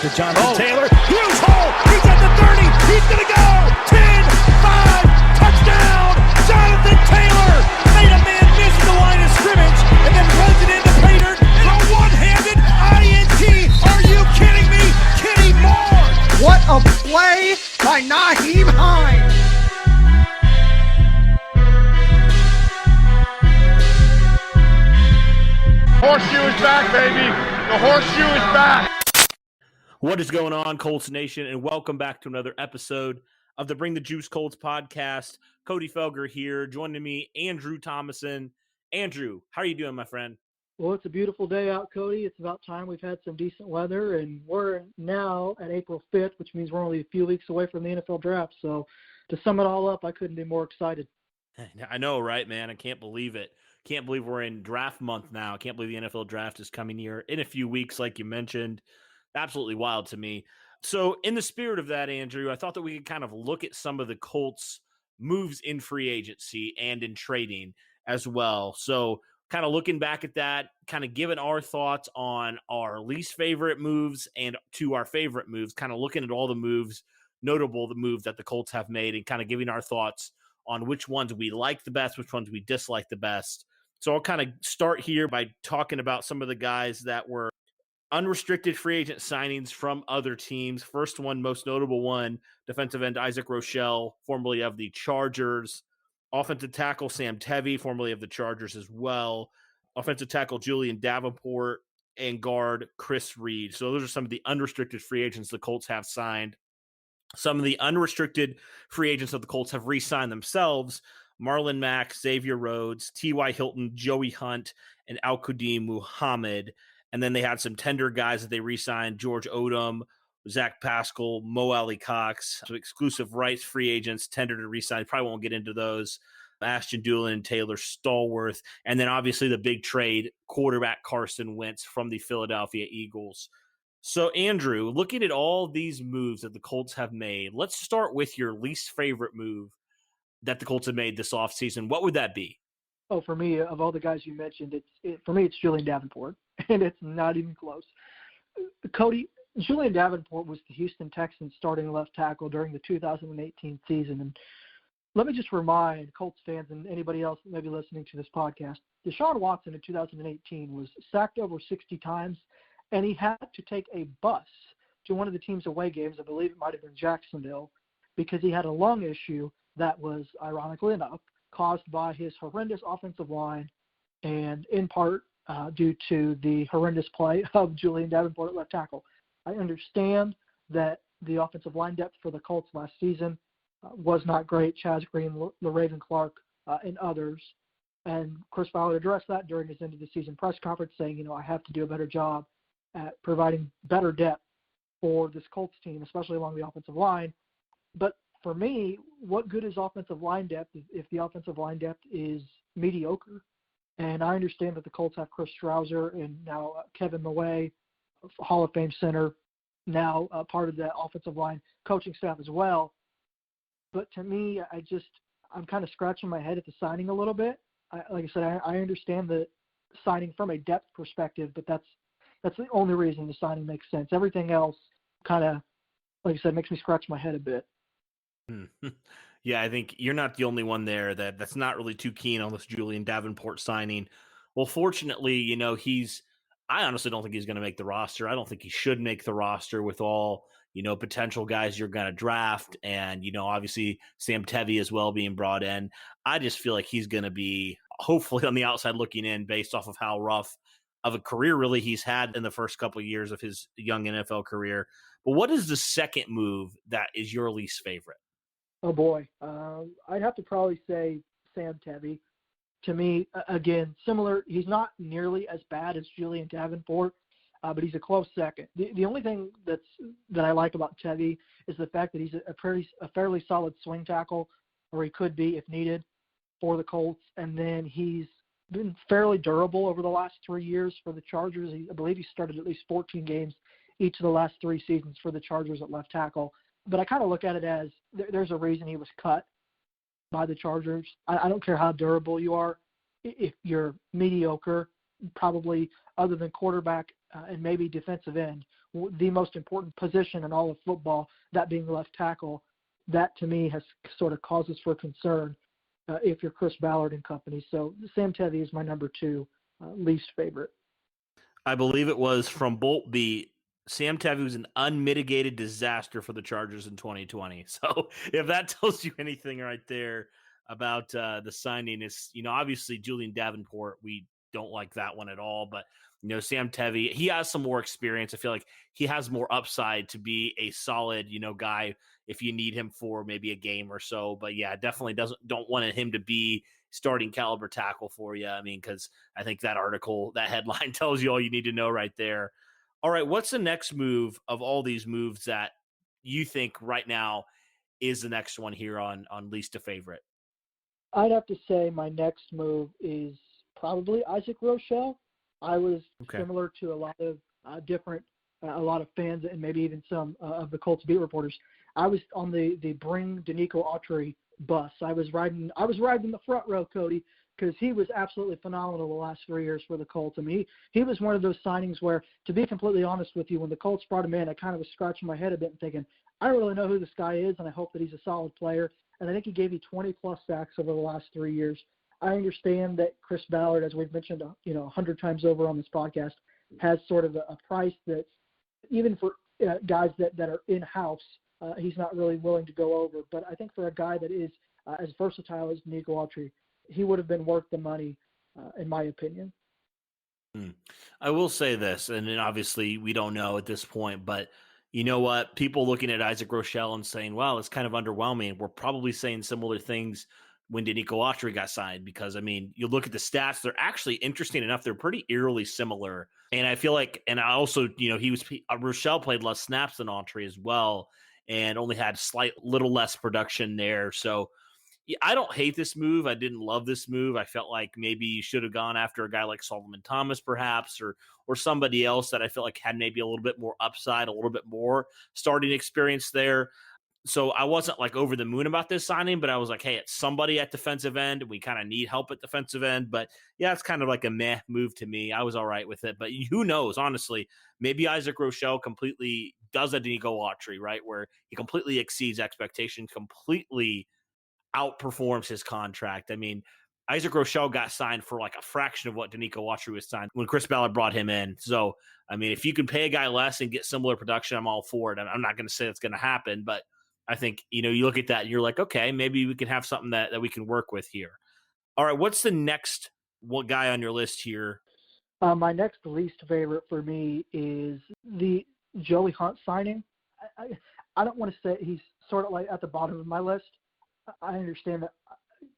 to Jonathan Taylor. Huge hole. He's at the 30. He's going to go. 10, 5, touchdown. Jonathan Taylor made a man miss the line of scrimmage and then runs it into Pater for a one-handed INT. Are you kidding me? Kenny Moore. What a play by Nyheim Hines. Horseshoe is back, baby. The horseshoe is back. What is going on, Colts Nation, and welcome back to another episode of the Bring the Juice Colts podcast. Cody Felger here, joining me, Andrew Thomason. Andrew, how are you doing, my friend? Well, it's a beautiful day out, Cody. It's about time we've had some decent weather, and we're now at April 5th, which means we're only a few weeks away from the NFL draft. So to sum it all up, I couldn't be more excited. I know, right, man? I can't believe it. Can't believe we're in draft month now. I can't believe the NFL draft is coming here in a few weeks, like you mentioned. Absolutely wild to me. So in the spirit of that, Andrew, I thought that we could kind of look at some of the Colts' moves in free agency and in trading as well. So kind of looking back at that, kind of giving our thoughts on our least favorite moves and to our favorite moves, kind of looking at all the moves, notable the moves that the Colts have made, and kind of giving our thoughts on which ones we like the best, which ones we dislike the best. So I'll kind of start here by talking about some of the guys that were unrestricted free agent signings from other teams. First one, most notable one, defensive end Isaac Rochelle, formerly of the Chargers. Offensive tackle Sam Tevi, formerly of the Chargers as well. Offensive tackle Julian Davenport, and guard Chris Reed. So those are some of the unrestricted free agents the Colts have signed. Some of the unrestricted free agents of the Colts have re-signed themselves. Marlon Mack, Xavier Rhodes, T.Y. Hilton, Joey Hunt, and Al-Qudim Muhammad. And then they had some tender guys that they re-signed, George Odom, Zach Pascal, Mo Alley Cox. So exclusive rights free agents tender to re-sign. Probably won't get into those. Ashton Doolin and Taylor Stallworth. And then obviously the big trade, quarterback Carson Wentz from the Philadelphia Eagles. So Andrew, looking at all these moves that the Colts have made, let's start with your least favorite move that the Colts have made this offseason. What would that be? Oh, for me, of all the guys you mentioned, it's Julian Davenport, and it's not even close. Cody, Julian Davenport was the Houston Texans starting left tackle during the 2018 season. And let me just remind Colts fans and anybody else that may be listening to this podcast, Deshaun Watson in 2018 was sacked over 60 times, and he had to take a bus to one of the team's away games, I believe it might have been Jacksonville, because he had a lung issue that was, ironically enough, caused by his horrendous offensive line and in part due to the horrendous play of Julian Davenport at left tackle. I understand that the offensive line depth for the Colts last season was not great. Chaz Green, LaRaven Clark, and others. And Chris Fowler addressed that during his end-of-the-season press conference, saying, I have to do a better job at providing better depth for this Colts team, especially along the offensive line. But for me, what good is offensive line depth if the offensive line depth is mediocre? And I understand that the Colts have Chris Strouser and now Kevin Maway, Hall of Fame center, now part of the offensive line coaching staff as well. But to me, I'm kind of scratching my head at the signing a little bit. Like I said, I understand the signing from a depth perspective, but that's the only reason the signing makes sense. Everything else kind of, like I said, makes me scratch my head a bit. Yeah, I think you're not the only one there that's not really too keen on this Julian Davenport signing. Well, fortunately, I honestly don't think he's going to make the roster. I don't think he should make the roster with all, potential guys you're going to draft. And, obviously Sam Tevi as well being brought in. I just feel like he's going to be hopefully on the outside looking in based off of how rough of a career really he's had in the first couple of years of his young NFL career. But what is the second move that is your least favorite? Oh, boy. I'd have to probably say Sam Tevi. To me, again, similar. He's not nearly as bad as Julian Davenport, but he's a close second. The only thing that I like about Tevi is the fact that he's a fairly solid swing tackle, or he could be if needed, for the Colts. And then he's been fairly durable over the last 3 years for the Chargers. I believe he started at least 14 games each of the last 3 seasons for the Chargers at left tackle. But I kind of look at it as there's a reason he was cut by the Chargers. I don't care how durable you are. If you're mediocre, probably other than quarterback and maybe defensive end, the most important position in all of football, that being left tackle, that to me has sort of causes for concern if you're Chris Ballard and company. So Sam Tevi is my number 2 least favorite. I believe it was from Bolt B. Sam Tevi was an unmitigated disaster for the Chargers in 2020. So if that tells you anything right there about the signing, is, obviously Julian Davenport, we don't like that one at all. But, Sam Tevi, he has some more experience. I feel like he has more upside to be a solid, guy if you need him for maybe a game or so. But yeah, definitely don't want him to be starting caliber tackle for you. I mean, because I think that article, that headline tells you all you need to know right there. All right, what's the next move of all these moves that you think right now is the next one here on least a favorite? I'd have to say my next move is probably Isaac Rochelle. I was similar to a lot of a lot of fans and maybe even some of the Colts beat reporters. I was on the bring Danico Autry bus. I was riding the front row, Cody, because he was absolutely phenomenal the last 3 years for the Colts. I mean, he was one of those signings where, to be completely honest with you, when the Colts brought him in, I kind of was scratching my head a bit and thinking, I don't really know who this guy is, and I hope that he's a solid player. And I think he gave you 20-plus sacks over the last 3 years. I understand that Chris Ballard, as we've mentioned 100 times over on this podcast, has sort of a price that even for guys that are in-house, he's not really willing to go over. But I think for a guy that is as versatile as Danico Autry, he would have been worth the money, in my opinion. I will say this, and then obviously we don't know at this point, but you know what? People looking at Isaac Rochelle and saying, well, it's kind of underwhelming. We're probably saying similar things when Danico Autry got signed, because, I mean, you look at the stats, they're actually interesting enough. They're pretty eerily similar. And I feel like, and I also, Rochelle played less snaps than Autry as well, and only had little less production there. So yeah, I don't hate this move. I didn't love this move. I felt like maybe you should have gone after a guy like Solomon Thomas, perhaps, or somebody else that I felt like had maybe a little bit more upside, a little bit more starting experience there. So I wasn't like over the moon about this signing, but I was like, hey, it's somebody at defensive end. We kind of need help at defensive end. But yeah, it's kind of like a meh move to me. I was all right with it. But who knows, honestly, maybe Isaac Rochelle completely does a Danico Autry, right, where he completely exceeds expectations, completely outperforms his contract. I mean, Isaac Rochelle got signed for like a fraction of what Danico Autry was signed when Chris Ballard brought him in. So, I mean, if you can pay a guy less and get similar production, I'm all for it. I'm not going to say it's going to happen, but I think, you look at that and you're like, okay, maybe we can have something that we can work with here. All right, what's the next guy on your list here? My next least favorite for me is the Joey Hunt signing. I don't want to say he's sort of like at the bottom of my list. I understand that,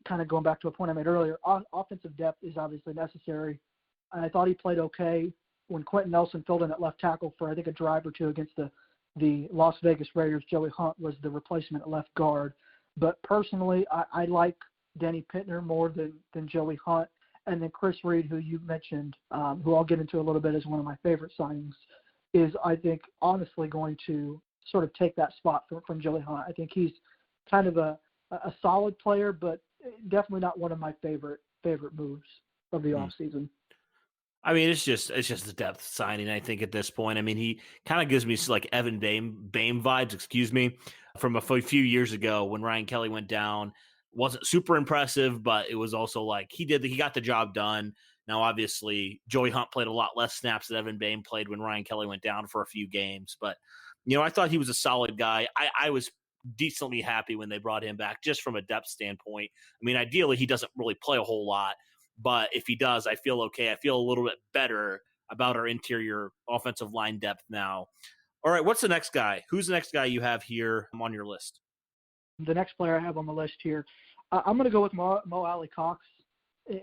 kind of going back to a point I made earlier, offensive depth is obviously necessary. I thought he played okay when Quentin Nelson filled in at left tackle for, I think, a drive or two against the Las Vegas Raiders. Joey Hunt was the replacement at left guard. But personally, I like Danny Pittner more than Joey Hunt. And then Chris Reed, who you mentioned, who I'll get into a little bit as one of my favorite signings, is, I think, honestly going to sort of take that spot from Joey Hunt. I think he's kind of a solid player, but definitely not one of my favorite moves of the offseason. I mean, it's just a depth signing, I think, at this point. I mean, he kind of gives me like Evan Boehm vibes, from a few years ago when Ryan Kelly went down. Wasn't super impressive, but it was also like he got the job done. Now, obviously, Joey Hunt played a lot less snaps than Evan Boehm played when Ryan Kelly went down for a few games. But, I thought he was a solid guy. I was decently happy when they brought him back, just from a depth standpoint. I mean, ideally, he doesn't really play a whole lot. But if he does, I feel okay. I feel a little bit better about our interior offensive line depth now. All right, what's the next guy? Who's the next guy you have here on your list? The next player I have on the list here, I'm going to go with Mo Alley-Cox.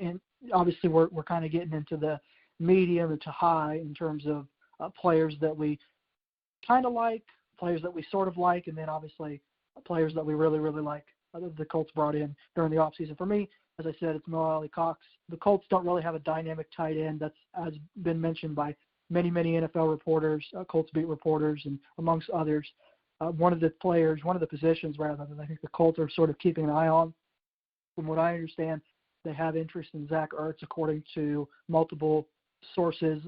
And obviously we're kind of getting into the medium to high in terms of players that we kind of like, players that we sort of like, and then obviously players that we really, really like the Colts brought in during the offseason. For me, as I said, it's Mo Alley-Cox. The Colts don't really have a dynamic tight end. That's has been mentioned by many, many NFL reporters, Colts beat reporters, and amongst others. One of the positions, rather, that I think the Colts are sort of keeping an eye on. From what I understand, they have interest in Zach Ertz, according to multiple sources,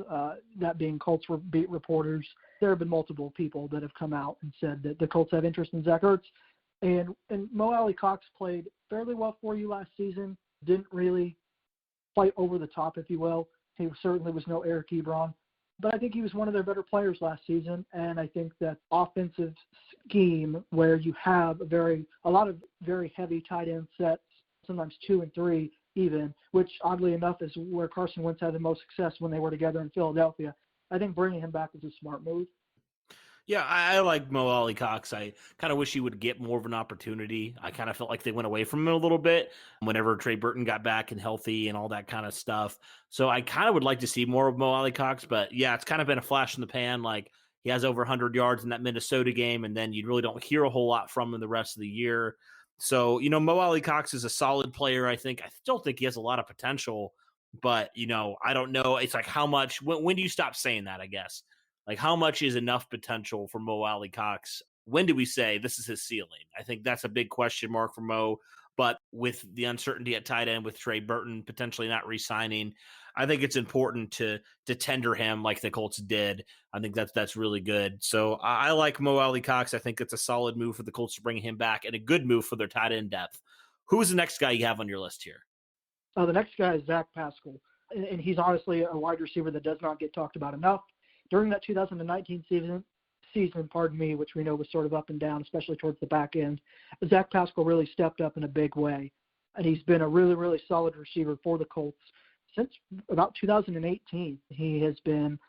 that being Colts beat reporters, there have been multiple people that have come out and said that the Colts have interest in Zach Ertz. And Mo Alley-Cox played fairly well for you last season, didn't really play over the top, if you will. He certainly was no Eric Ebron. But I think he was one of their better players last season, and I think that offensive scheme where you have a lot of very heavy tight end sets, sometimes 2 and 3 even, which oddly enough is where Carson Wentz had the most success when they were together in Philadelphia. I think bringing him back was a smart move. Yeah, I like Mo Alley-Cox. I kind of wish he would get more of an opportunity. I kind of felt like they went away from him a little bit whenever Trey Burton got back and healthy and all that kind of stuff. So I kind of would like to see more of Mo Alley-Cox, but yeah, it's kind of been a flash in the pan. Like he has over 100 yards in that Minnesota game, and then you really don't hear a whole lot from him the rest of the year. So, Mo Alley-Cox is a solid player, I think. I still think he has a lot of potential, but, I don't know. It's like how much, when do you stop saying that, I guess? Like, how much is enough potential for Mo Alley-Cox? When do we say this is his ceiling? I think that's a big question mark for Mo. But with the uncertainty at tight end, with Trey Burton potentially not re-signing, I think it's important to tender him like the Colts did. I think that's really good. So I like Mo Alley-Cox. I think it's a solid move for the Colts to bring him back and a good move for their tight end depth. Who's the next guy you have on your list here? The next guy is Zach Pascal, and he's honestly a wide receiver that does not get talked about enough. During that 2019 season, which we know was sort of up and down, especially towards the back end, Zach Pascal really stepped up in a big way. And he's been a really, really solid receiver for the Colts since about 2018. He has been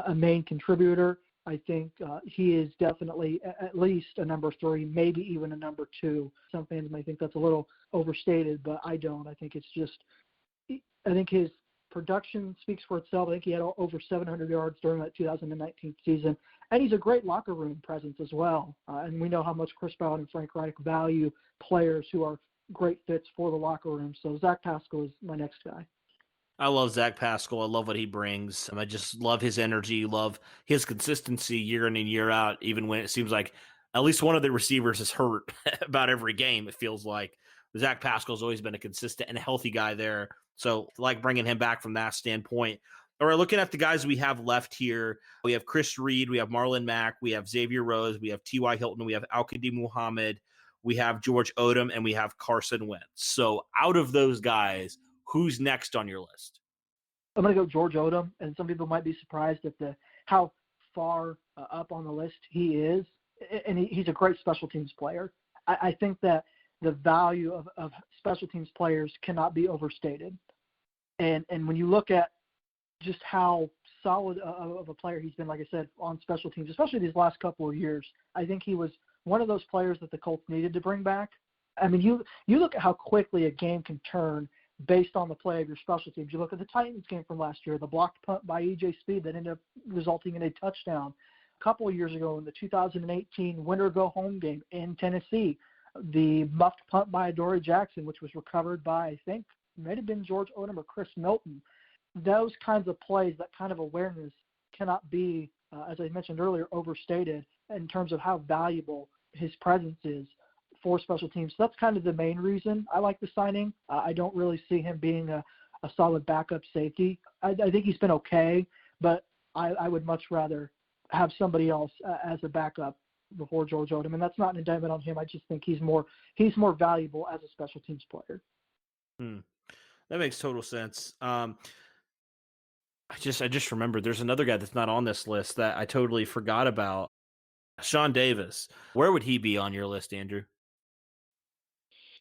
a main contributor. I think he is definitely at least a number 3, maybe even a number 2. Some fans may think that's a little overstated, but I don't. I think it's just – I think his production speaks for itself. I think he had over 700 yards during that 2019 season. And he's a great locker room presence as well. And we know how much Chris Ballard and Frank Reich value players who are great fits for the locker room. So Zach Pascal is my next guy. I love Zach Pascal. I love what he brings. I just love his energy, love his consistency year in and year out, even when it seems like at least one of the receivers is hurt about every game, it feels like. Zach Pascal's always been a consistent and healthy guy there. So I like bringing him back from that standpoint. All right, looking at the guys we have left here, we have Chris Reed, we have Marlon Mack, we have Xavier Rose, we have T.Y. Hilton, we have Al-Qadim Muhammad, we have George Odom, and we have Carson Wentz. So out of those guys, who's next on your list? I'm going to go George Odom, and some people might be surprised at how far up on the list he is. And he's a great special teams player. I think that the value of special teams players cannot be overstated. And when you look at just how solid of a player he's been, like I said, on special teams, especially these last couple of years, I think he was one of those players that the Colts needed to bring back. I mean, you look at how quickly a game can turn based on the play of your special teams. You look at the Titans game from last year, the blocked punt by E.J. Speed that ended up resulting in a touchdown. A couple of years ago in the 2018 winter-go-home game in Tennessee, the muffed punt by Adoree Jackson, which was recovered by, I think, it might have been George Odom or Chris Milton. Those kinds of plays, that kind of awareness cannot be, as I mentioned earlier, overstated in terms of how valuable his presence is for special teams. So that's kind of the main reason I like the signing. I don't really see him being a solid backup safety. I think he's been okay, but I would much rather have somebody else as a backup before George Odom. And that's not an indictment on him. I just think he's more valuable as a special teams player. That makes total sense. I just remembered there's another guy that's not on this list that I totally forgot about. Sean Davis. Where would he be on your list, Andrew?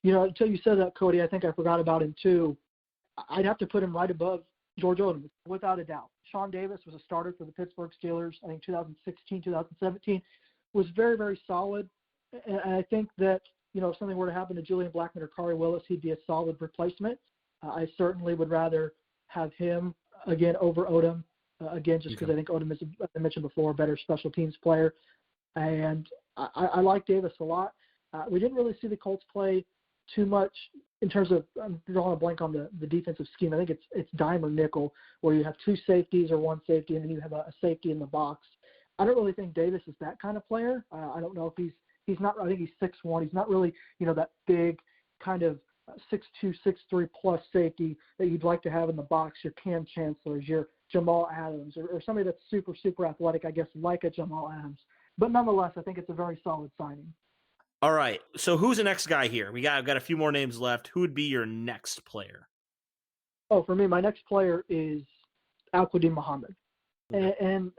Until you said that, Cody, I think I forgot about him too. I'd have to put him right above George Odom, without a doubt. Sean Davis was a starter for the Pittsburgh Steelers, I think 2016, 2017, was very, very solid. And I think that, if something were to happen to Julian Blackmon or Kari Willis, he'd be a solid replacement. I certainly would rather have him, again, over Odom, just because I think Odom is, as I mentioned before, a better special teams player. And I like Davis a lot. We didn't really see the Colts play too much in terms of, I'm drawing a blank on the defensive scheme. I think it's dime or nickel, where you have 2 safeties or 1 safety, and then you have a safety in the box. I don't really think Davis is that kind of player. I don't know if he's not. I think he's 6'1". He's not really, that big kind of 6'2", 6'3" plus safety that you'd like to have in the box. Your Cam Chancellors, your Jamal Adams or somebody that's super, super athletic, I guess, like a Jamal Adams. But nonetheless, I think it's a very solid signing. All right. So who's the next guy here? I've got a few more names left. Who would be your next player? Oh, for me, my next player is Al-Quadin Muhammad. Okay. And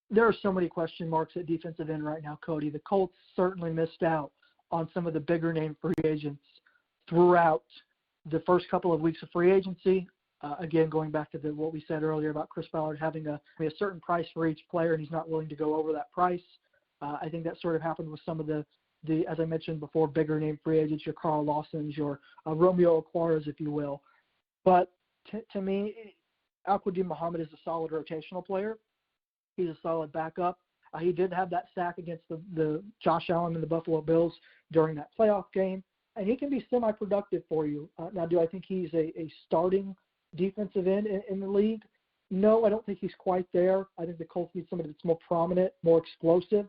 there are so many question marks at defensive end right now, Cody. The Colts certainly missed out on some of the bigger name free agents throughout the first couple of weeks of free agency. Again, going back to what we said earlier about Chris Ballard having a certain price for each player, and he's not willing to go over that price. I think that sort of happened with some of the as I mentioned before, bigger name free agents, your Carl Lawsons, your Romeo Okwara's, if you will. But to me, Al-Quadin Muhammad is a solid rotational player. He's a solid backup. He did have that sack against the Josh Allen and the Buffalo Bills during that playoff game, and he can be semi-productive for you. Now, do I think he's a starting defensive end in the league? No, I don't think he's quite there. I think the Colts need somebody that's more prominent, more explosive,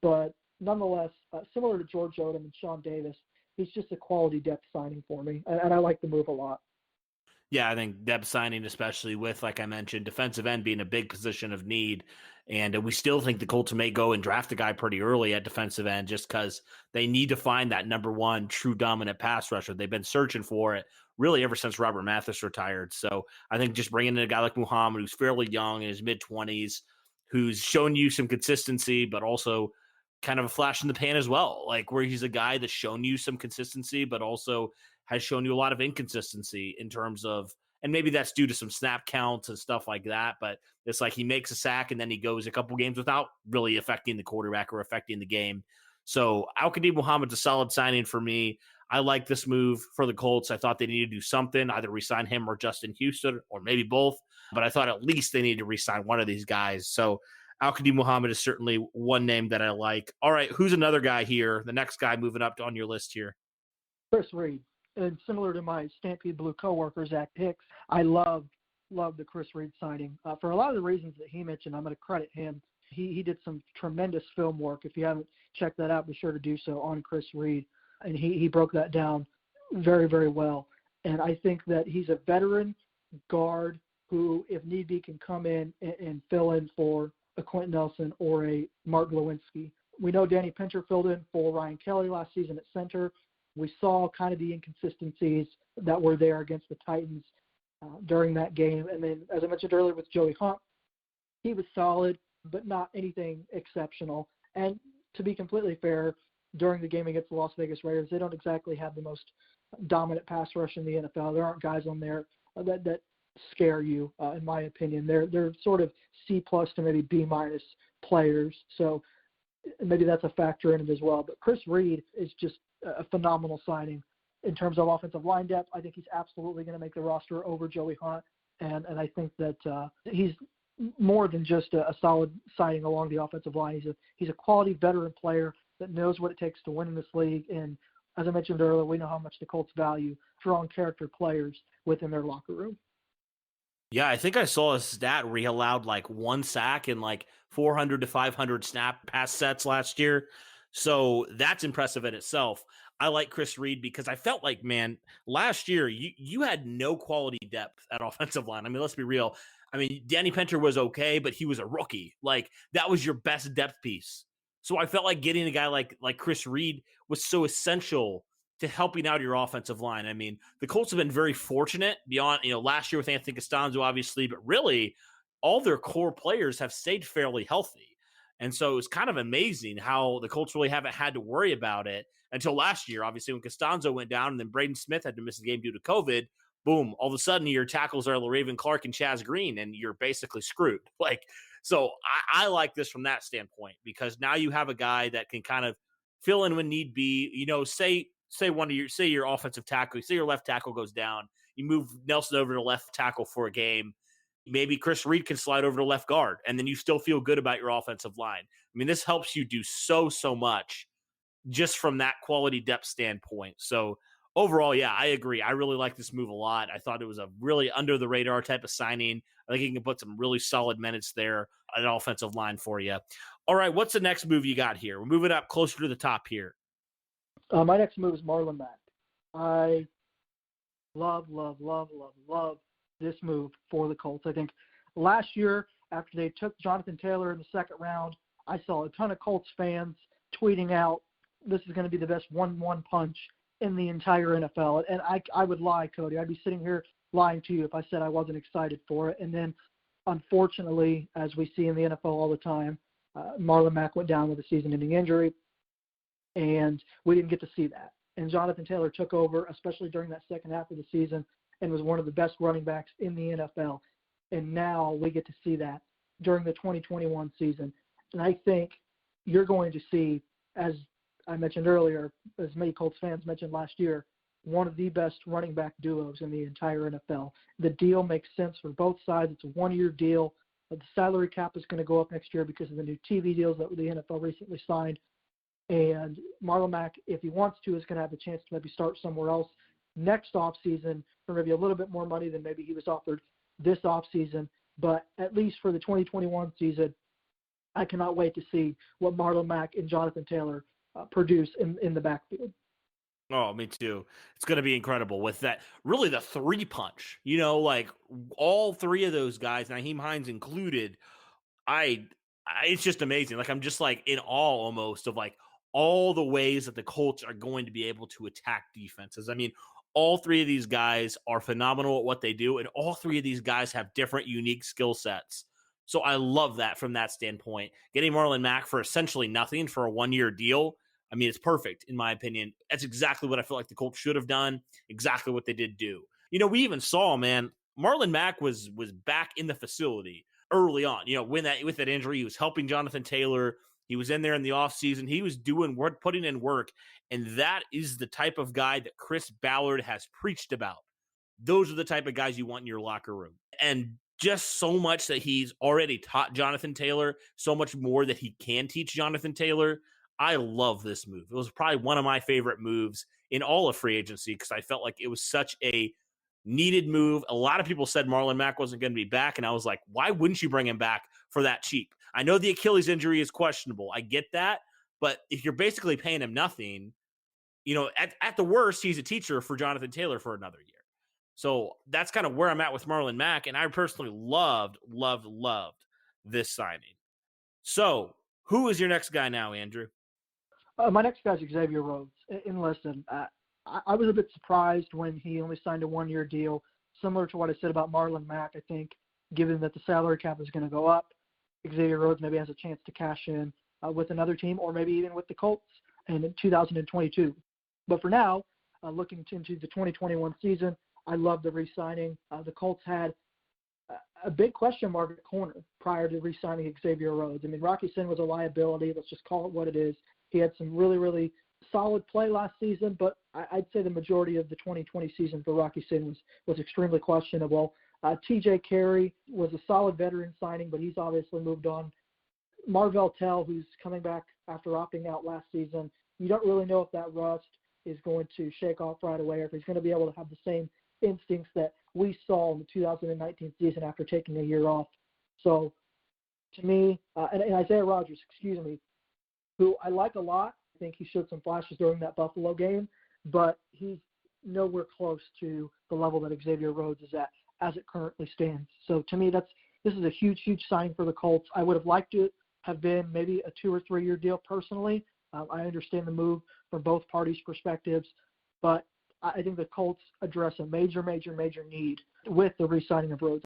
but nonetheless, similar to George Odom and Sean Davis, he's just a quality depth signing for me, and I like the move a lot. Yeah, I think depth signing, especially with, like I mentioned, defensive end being a big position of need. And we still think the Colts may go and draft a guy pretty early at defensive end just because they need to find that number one true dominant pass rusher. They've been searching for it really ever since Robert Mathis retired. So I think just bringing in a guy like Muhammad, who's fairly young in his mid-20s, who's shown you some consistency, but also kind of a flash in the pan as well, like where he's a guy that's shown you some consistency, but also has shown you a lot of inconsistency in terms of, and maybe that's due to some snap counts and stuff like that, but it's like he makes a sack and then he goes a couple games without really affecting the quarterback or affecting the game. So Al-Quadin Muhammad's a solid signing for me. I like this move for the Colts. I thought they needed to do something, either re-sign him or Justin Houston, or maybe both, but I thought at least they needed to re-sign one of these guys. So Al-Quadin Muhammad is certainly one name that I like. All right, who's another guy here? The next guy moving up on your list here. Chris Reed. And similar to my Stampede Blue coworker, Zach Hicks, I love the Chris Reed signing. For a lot of the reasons that he mentioned, I'm going to credit him. He did some tremendous film work. If you haven't checked that out, be sure to do so on Chris Reed. And he broke that down very, very well. And I think that he's a veteran guard who, if need be, can come in and fill in for a Quentin Nelson or a Mark Lewinsky. We know Danny Pinter filled in for Ryan Kelly last season at center. We saw kind of the inconsistencies that were there against the Titans during that game. And then, as I mentioned earlier with Joey Hunt, he was solid, but not anything exceptional. And to be completely fair, during the game against the Las Vegas Raiders, they don't exactly have the most dominant pass rush in the NFL. There aren't guys on there that scare you, in my opinion. They're sort of C+ to maybe B- players. So maybe that's a factor in it as well. But Chris Reed is just a phenomenal signing in terms of offensive line depth. I think he's absolutely going to make the roster over Joey Hunt, and I think that he's more than just a solid signing along the offensive line. He's a quality veteran player that knows what it takes to win in this league, and as I mentioned earlier, we know how much the Colts value strong character players within their locker room. Yeah, I think I saw a stat where he allowed like one sack in like 400 to 500 snap pass sets last year. So that's impressive in itself. I like Chris Reed because I felt like, man, last year you had no quality depth at offensive line. I mean, let's be real. I mean, Danny Pinter was okay, but he was a rookie. Like, that was your best depth piece. So I felt like getting a guy like Chris Reed was so essential to helping out your offensive line. I mean, the Colts have been very fortunate beyond, last year with Anthony Costanzo, obviously, but really all their core players have stayed fairly healthy. And so it's kind of amazing how the Colts really haven't had to worry about it until last year, obviously, when Costanzo went down and then Braden Smith had to miss the game due to COVID. Boom, all of a sudden your tackles are LaRaven Clark and Chaz Green, and you're basically screwed. So I like this from that standpoint, because now you have a guy that can kind of fill in when need be. Say your offensive tackle, say your left tackle goes down, you move Nelson over to left tackle for a game. Maybe Chris Reed can slide over to left guard, and then you still feel good about your offensive line. I mean, this helps you do so much just from that quality depth standpoint. So overall, yeah, I agree. I really like this move a lot. I thought it was a really under the radar type of signing. I think he can put some really solid minutes there at an offensive line for you. All right, what's the next move you got here? We're moving up closer to the top here. My next move is Marlon Mack. I love this move for the Colts. I think last year, after they took Jonathan Taylor in the second round, I saw a ton of Colts fans tweeting out, this is going to be the best 1-1 punch in the entire NFL. And I would lie, Cody. I'd be sitting here lying to you if I said I wasn't excited for it. And then, unfortunately, as we see in the NFL all the time, Marlon Mack went down with a season-ending injury, and we didn't get to see that. And Jonathan Taylor took over, especially during that second half of the season, and was one of the best running backs in the NFL. And now we get to see that during the 2021 season. And I think you're going to see, as I mentioned earlier, as many Colts fans mentioned last year, one of the best running back duos in the entire NFL. The deal makes sense for both sides. It's a one-year deal. The salary cap is going to go up next year because of the new TV deals that the NFL recently signed. And Marlon Mack, if he wants to, is going to have a chance to maybe start somewhere else next offseason for maybe a little bit more money than maybe he was offered this offseason. But at least for the 2021 season, I cannot wait to see what Marlon Mack and Jonathan Taylor produce in the backfield. Oh, me too. It's going to be incredible with that. Really, the three punch. You know, like all three of those guys, Nyheim Hines included. It's just amazing. Like I'm just like in awe almost of like all the ways that the Colts are going to be able to attack defenses. I mean, all three of these guys are phenomenal at what they do, and all three of these guys have different, unique skill sets. So I love that from that standpoint. Getting Marlon Mack for essentially nothing for a one-year deal, I mean, it's perfect, in my opinion. That's exactly what I feel like the Colts should have done, exactly what they did do. You know, we even saw, man, Marlon Mack was back in the facility early on. You know, with that injury, he was helping Jonathan Taylor. He was in there in the offseason. He was doing work, putting in work, and that is the type of guy that Chris Ballard has preached about. Those are the type of guys you want in your locker room. And just so much that he's already taught Jonathan Taylor, so much more that he can teach Jonathan Taylor. I love this move. It was probably one of my favorite moves in all of free agency because I felt like it was such a needed move. A lot of people said Marlon Mack wasn't going to be back, and I was like, why wouldn't you bring him back for that cheap? I know the Achilles injury is questionable. I get that, but if you're basically paying him nothing, you know, at the worst, he's a teacher for Jonathan Taylor for another year. So that's kind of where I'm at with Marlon Mack, and I personally loved this signing. So who is your next guy now, Andrew? My next guy is Xavier Rhodes. And listen, I was a bit surprised when he only signed a one-year deal, similar to what I said about Marlon Mack. I think given that the salary cap is going to go up, Xavier Rhodes maybe has a chance to cash in with another team or maybe even with the Colts in 2022. But for now, looking into the 2021 season, I love the re-signing. The Colts had a big question mark at corner prior to re-signing Xavier Rhodes. I mean, Rocky Sin was a liability. Let's just call it what it is. He had some really, really solid play last season, but I'd say the majority of the 2020 season for Rocky Sin was extremely questionable. TJ Carey was a solid veteran signing, but he's obviously moved on. Marvell Tell, who's coming back after opting out last season, you don't really know if that rust is going to shake off right away or if he's going to be able to have the same instincts that we saw in the 2019 season after taking a year off. So to me, and Isaiah Rodgers, who I like a lot. I think he showed some flashes during that Buffalo game, but he's nowhere close to the level that Xavier Rhodes is at as it currently stands. So to me, this is a huge, huge sign for the Colts. I would have liked it have been maybe a 2 or 3 year deal personally. I understand the move from both parties' perspectives, but I think the Colts address a major, major, major need with the re-signing of Rhodes.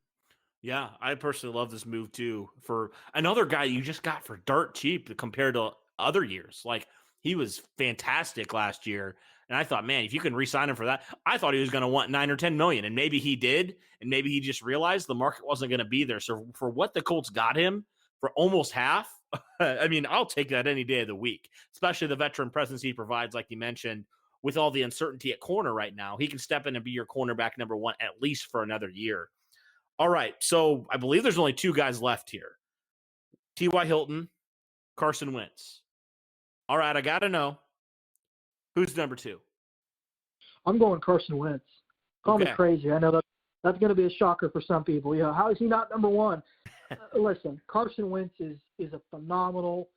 Yeah, I personally love this move too. For another guy you just got for dirt cheap compared to other years. Like, he was fantastic last year, and I thought, man, if you can re-sign him for that, I thought he was going to want $9 or $10 million, and maybe he did, and maybe he just realized the market wasn't going to be there. So for what the Colts got him for almost half, I mean, I'll take that any day of the week, especially the veteran presence he provides, like you mentioned, with all the uncertainty at corner right now. He can step in and be your cornerback number one at least for another year. All right, so I believe there's only 2 guys left here. T.Y. Hilton, Carson Wentz. All right, I got to know, who's number 2? I'm going Carson Wentz. Call me crazy. I know that's going to be a shocker for some people. You know, how is he not number 1? Listen, Carson Wentz is a phenomenal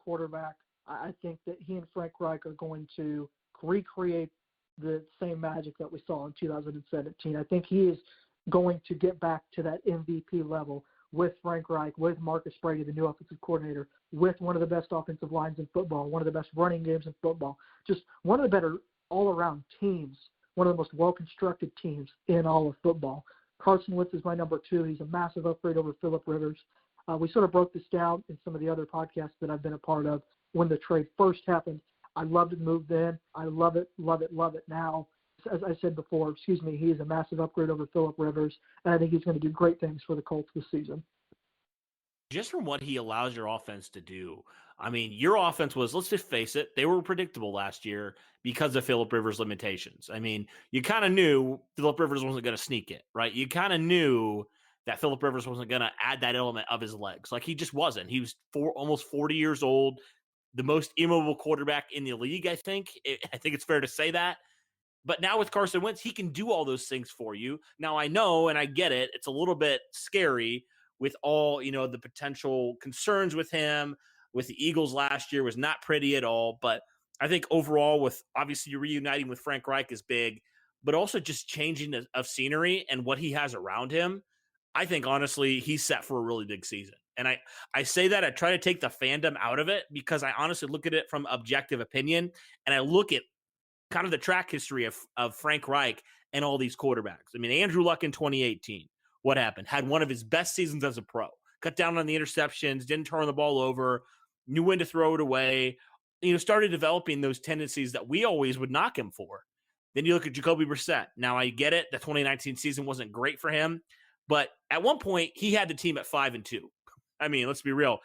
quarterback. I think that he and Frank Reich are going to recreate the same magic that we saw in 2017. I think he is going to get back to that MVP level with Frank Reich, with Marcus Brady, the new offensive coordinator, with one of the best offensive lines in football, one of the best running games in football, just one of the better all-around teams, one of the most well-constructed teams in all of football. Carson Wentz is my number 2. He's a massive upgrade over Phillip Rivers. We sort of broke this down in some of the other podcasts that I've been a part of when the trade first happened. I loved the move then. I love it now. As I said before, he is a massive upgrade over Phillip Rivers, and I think he's going to do great things for the Colts this season. Just from what he allows your offense to do, I mean, your offense was, let's just face it, they were predictable last year because of Phillip Rivers' limitations. I mean, you kind of knew Phillip Rivers wasn't going to sneak it, right? You kind of knew that Phillip Rivers wasn't going to add that element of his legs. Like, he just wasn't. He was almost 40 years old, the most immobile quarterback in the league, I think. I think it's fair to say that. But now with Carson Wentz, he can do all those things for you. Now, I know, and I get it, it's a little bit scary with all, the potential concerns with him. With the Eagles last year was not pretty at all. But I think overall, with obviously reuniting with Frank Reich is big, but also just changing of scenery and what he has around him. I think, honestly, he's set for a really big season. And I say that, I try to take the fandom out of it because I honestly look at it from objective opinion, and I look at kind of the track history of Frank Reich and all these quarterbacks. I mean, Andrew Luck in 2018, what happened? Had one of his best seasons as a pro. Cut down on the interceptions, didn't turn the ball over, knew when to throw it away, started developing those tendencies that we always would knock him for. Then you look at Jacoby Brissett. Now, I get it. The 2019 season wasn't great for him, but at one point, he had the team at 5-2. I mean, let's be real.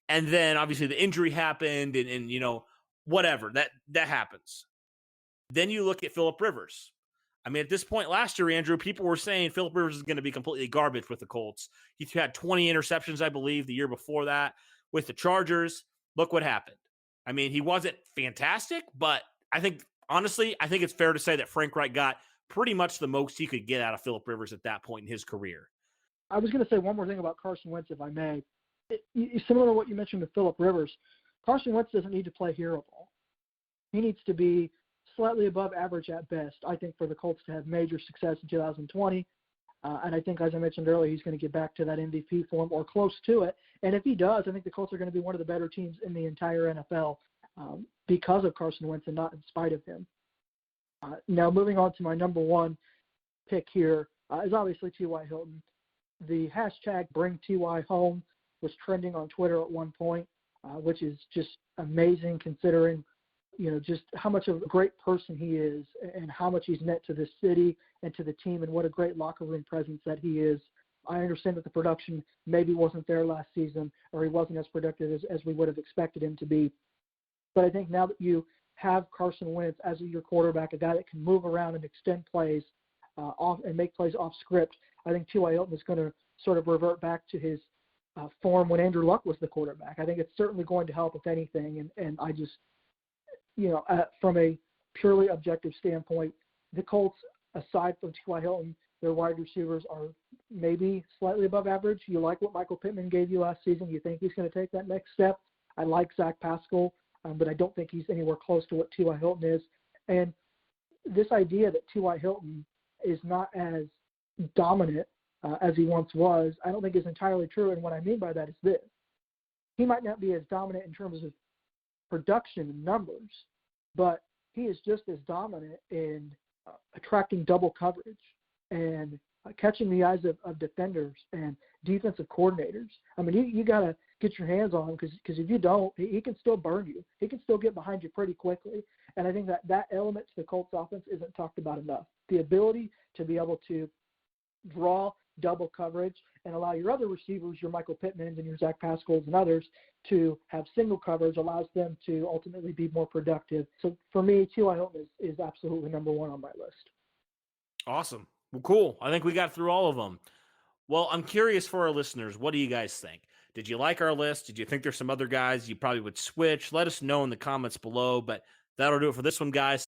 And then, obviously, the injury happened, and whatever. That happens. Then you look at Phillip Rivers. I mean, at this point last year, Andrew, people were saying Phillip Rivers is going to be completely garbage with the Colts. He had 20 interceptions, I believe, the year before that with the Chargers. Look what happened. I mean, he wasn't fantastic, but I think it's fair to say that Frank Reich got pretty much the most he could get out of Phillip Rivers at that point in his career. I was going to say one more thing about Carson Wentz, if I may. Similar to what you mentioned with Phillip Rivers, Carson Wentz doesn't need to play hero ball. He needs to be slightly above average at best, I think, for the Colts to have major success in 2020. And I think, as I mentioned earlier, he's going to get back to that MVP form or close to it. And if he does, I think the Colts are going to be one of the better teams in the entire NFL because of Carson Wentz and not in spite of him. Now, moving on to my number 1 pick here is obviously T.Y. Hilton. The hashtag Bring T.Y. Home was trending on Twitter at one point, which is just amazing considering just how much of a great person he is and how much he's meant to this city and to the team and what a great locker room presence that he is. I understand that the production maybe wasn't there last season or he wasn't as productive as we would have expected him to be. But I think now that you have Carson Wentz as your quarterback, a guy that can move around and extend plays off and make plays off script, I think T.Y. Hilton is going to sort of revert back to his form when Andrew Luck was the quarterback. I think it's certainly going to help, if anything, and I just from a purely objective standpoint, the Colts, aside from T.Y. Hilton, their wide receivers are maybe slightly above average. You like what Michael Pittman gave you last season. You think he's going to take that next step. I like Zach Pascal, but I don't think he's anywhere close to what T.Y. Hilton is. And this idea that T.Y. Hilton is not as dominant as he once was, I don't think is entirely true. And what I mean by that is this. He might not be as dominant in terms of production and numbers, but he is just as dominant in attracting double coverage and catching the eyes of defenders and defensive coordinators. I mean, you got to get your hands on him because if you don't, he can still burn you. He can still get behind you pretty quickly. And I think that element to the Colts offense isn't talked about enough. The ability to be able to draw double coverage and allow your other receivers, your Michael Pittmans and your Zach Pascals and others, to have single coverage allows them to ultimately be more productive. So for me, T.Y. Hilton is absolutely number 1 on my list. Awesome. Well, cool. I think we got through all of them. Well, I'm curious for our listeners, what do you guys think? Did you like our list? Did you think there's some other guys you probably would switch? Let us know in the comments below, but that'll do it for this one, guys.